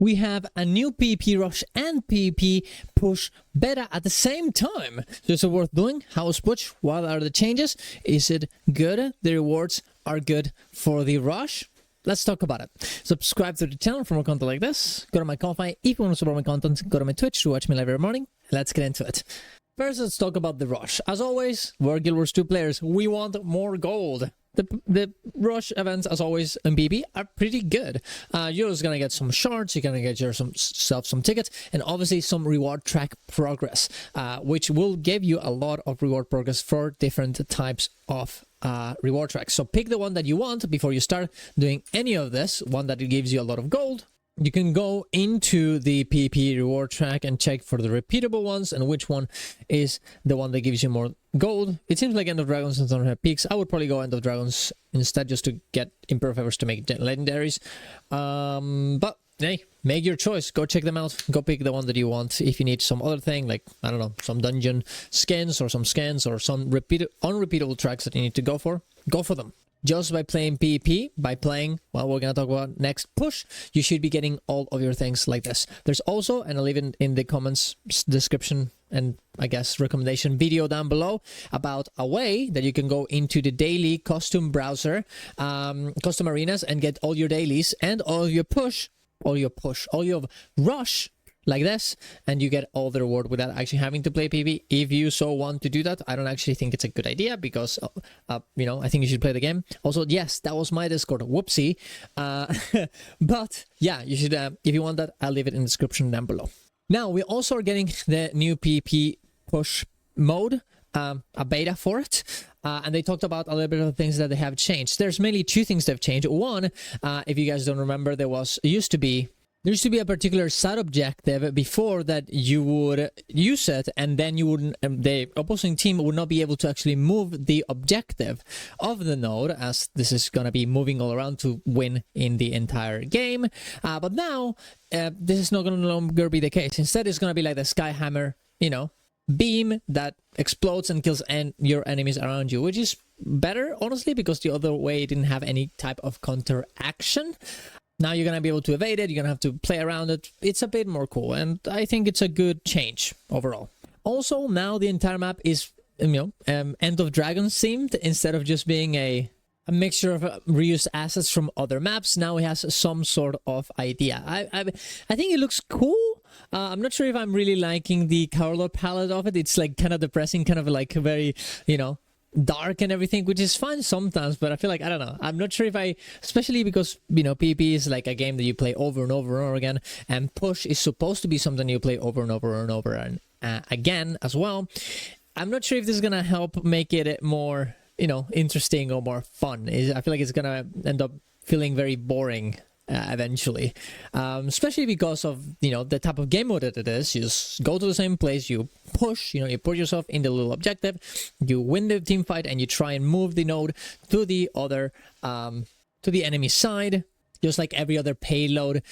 we have a new PvP rush and PvP push beta at the same time. So is it worth doing? How is push? What are the changes? Is it good? The rewards are good for the rush? Let's talk about it. Subscribe to the channel for more content like this. Go to my Ko-Fi. If you want to support my content, go to my Twitch to watch me live every morning. Let's get into it. First, let's talk about the rush. As always, we're Guild Wars 2 players. We want more gold. The rush events, as always, in PvP are pretty good. You're just gonna get some shards, you're gonna get yourself some tickets, and obviously some reward track progress, which will give you a lot of reward progress for different types of reward tracks. So pick the one that you want before you start doing any of this, one that gives you a lot of gold. You can go into the PvP reward track and check for the repeatable ones and which one is the one that gives you more gold. It seems like End of Dragons and don't have peaks. I would probably go End of Dragons instead just to get Imperial Favors to make legendaries. But hey, make your choice. Go check them out. Go pick the one that you want. If you need some other thing, like, I don't know, some dungeon skins or some unrepeatable tracks that you need to go for them. Just by playing PvP, well, we're going to talk about next push, you should be getting all of your things like this. There's also, and I'll leave it in the comments description and I guess recommendation video down below, about a way that you can go into the daily custom browser, custom arenas, and get all your dailies and all your rush like this, and you get all the reward without actually having to play PvP. If you so want to do that, I don't actually think it's a good idea because, you know, I think you should play the game. Also, yes, that was my Discord. Whoopsie. But yeah, you should, if you want that, I'll leave it in the description down below. Now, we also are getting the new PvP push mode, a beta for it. And they talked about a little bit of the things that they have changed. There's mainly two things they've changed. One, if you guys don't remember, there used to be a particular side objective before that you would use it, and then you wouldn't, the opposing team would not be able to actually move the objective of the node, as this is going to be moving all around to win in the entire game. But now, this is not going to no longer be the case. Instead, it's going to be like the Skyhammer, you know, beam that explodes and kills your enemies around you, which is better, honestly, because the other way didn't have any type of counter action. Now you're going to be able to evade it, you're going to have to play around it. It's a bit more cool, and I think it's a good change overall. Also, now the entire map is, you know, End of Dragons themed, instead of just being a mixture of reused assets from other maps. Now it has some sort of idea. I think it looks cool. I'm not sure if I'm really liking the color palette of it. It's like kind of depressing, kind of like very, you know, dark and everything, which is fine sometimes, but I feel like, I don't know, I'm not sure if especially because, you know, PvP is like a game that you play over and over and over again, and push is supposed to be something you play over and over and over and again as well. I'm not sure if this is gonna help make it more, you know, interesting or more fun. I feel like it's gonna end up feeling very boring eventually, especially because of, you know, the type of game mode that it is. You just go to the same place, you push, you know, you put yourself in the little objective, you win the team fight, and you try and move the node to the other, to the enemy side, just like every other payload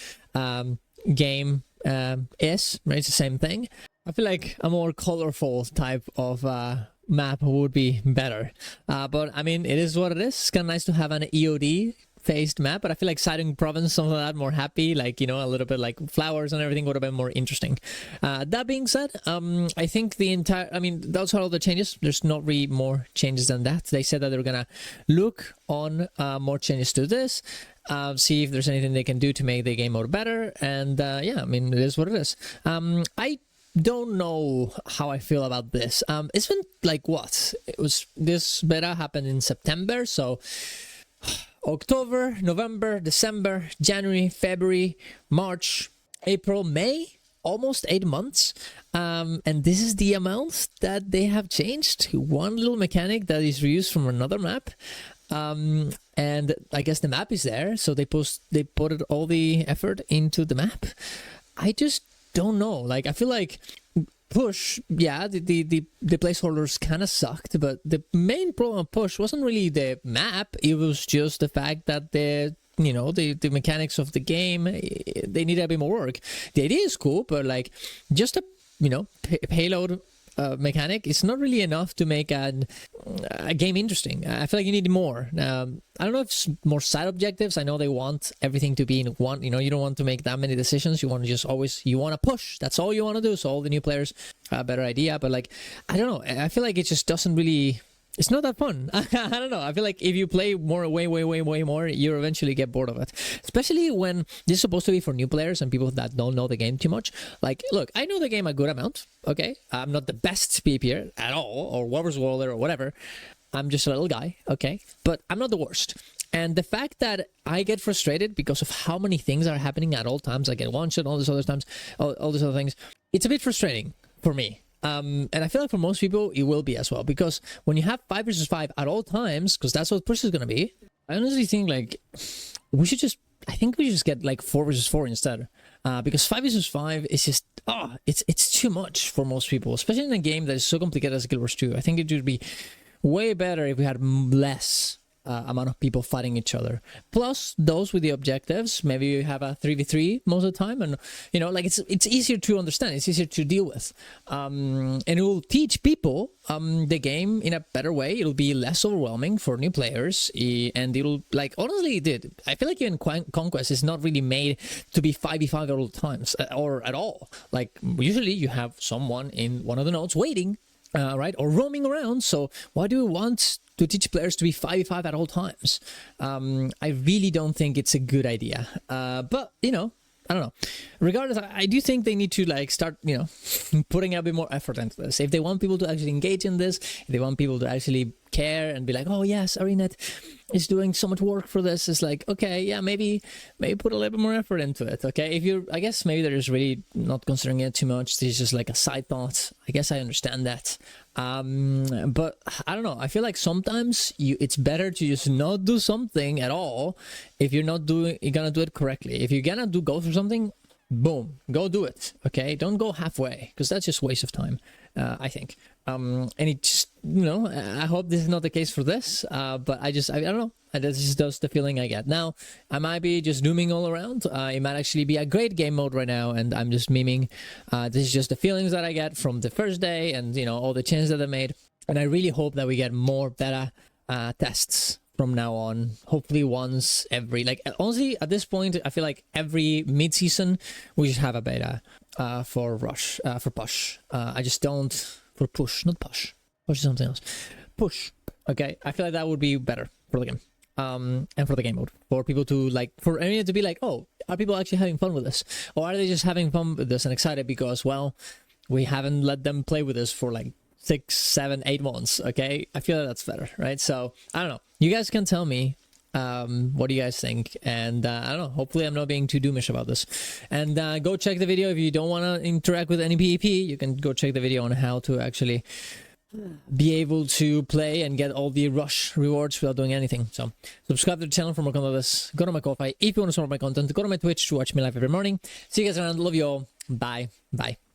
game is, right? It's the same thing. I feel like a more colorful type of map would be better, but I mean, it is what it is. It's kind of nice to have an EOD faced map, but I feel like Siding Province, something like that, more happy, like, you know, a little bit like flowers and everything would have been more interesting. That being said, I think those are all the changes. There's not really more changes than that. They said that they're gonna look on more changes to this, see if there's anything they can do to make the game mode better, and yeah, I mean, it is what it is. I don't know how I feel about this. It's been like, what? This beta happened in September, so October, November, December, January, February, March, April, May, almost 8 months. And this is the amount that they have changed. One little mechanic that is reused from another map. And I guess the map is there, so they put all the effort into the map. I just don't know. Like, I feel like push, yeah, the placeholders kind of sucked, but the main problem of push wasn't really the map. It was just the fact that the mechanics of the game, they need a bit more work. The idea is cool, but like, just a, you know, payload mechanic is not really enough to make a game interesting. I feel like you need more. I don't know if it's more side objectives. I know they want everything to be in one. You know, you don't want to make that many decisions. You want to just always, you want to push. That's all you want to do. So all the new players have a better idea. But like, I don't know. I feel like it just doesn't really... It's not that fun. I don't know. I feel like if you play more, way more, you eventually get bored of it. Especially when this is supposed to be for new players and people that don't know the game too much. Like, look, I know the game a good amount, okay? I'm not the best PvPer at all, or Warriors Warler, or whatever. I'm just a little guy, okay? But I'm not the worst. And the fact that I get frustrated because of how many things are happening at all times, I get one-shot, all these other times, all these other things, it's a bit frustrating for me. And I feel like for most people, it will be as well. Because when you have 5 versus 5 at all times, because that's what push is going to be, I honestly think, like, we should just... I think we should just get, like, 4 versus 4 instead. Because 5 versus 5 is just... it's too much for most people. Especially in a game that is so complicated as Guild Wars 2. I think it would be way better if we had less... amount of people fighting each other, plus those with the objectives. Maybe you have a 3v3 most of the time, and you know, like it's easier to understand, it's easier to deal with, and it will teach people the game in a better way. It'll be less overwhelming for new players, and it'll, like, honestly, I feel like even Conquest is not really made to be 5v5 at all times, or at all. Like, usually you have someone in one of the nodes waiting, right, or roaming around. So why do we want to teach players to be 5v5 at all times? I really don't think it's a good idea. But, you know, I don't know. Regardless, I do think they need to, like, start, you know, putting a bit more effort into this. If they want people to actually engage in this, if they want people to actually care and be like, oh yes, Arinet is doing so much work for this, it's like, okay, yeah, maybe put a little bit more effort into it, okay? If you're, I guess maybe they're just really not considering it too much. This is just like a side thought. I guess I understand that. But I don't know. I feel like sometimes it's better to just not do something at all if you're gonna do it correctly. If you're gonna go for something, boom, go do it, okay? Don't go halfway, because that's just waste of time, I think. And it just, you know, I hope this is not the case for this, but I don't know. This is just the feeling I get. Now, I might be just dooming all around. It might actually be a great game mode right now, and I'm just memeing. This is just the feelings that I get from the first day, and, you know, all the changes that they made. And I really hope that we get more beta tests from now on. Hopefully once every, like, honestly, at this point, I feel like every mid-season, we should have a beta for Rush, for Push. I just don't... For Push, not Push. Push is something else. Push. Okay, I feel like that would be better for the game. And for the game mode. For people to, like, for anyone to be like, oh, are people actually having fun with this? Or are they just having fun with this and excited because, well, we haven't let them play with this for, like, 6, 7, 8 months, okay? I feel like that's better, right? So, I don't know. You guys can tell me what do you guys think, and I don't know, hopefully I'm not being too doomish about this. And go check the video if you don't want to interact with any PvP. You can go check the video on how to actually be able to play and get all the rush rewards without doing anything. So subscribe to the channel for more content like this. Go to my Ko-Fi if you want to support my content. Go to my Twitch to watch me live every morning. See you guys around. Love you all. Bye.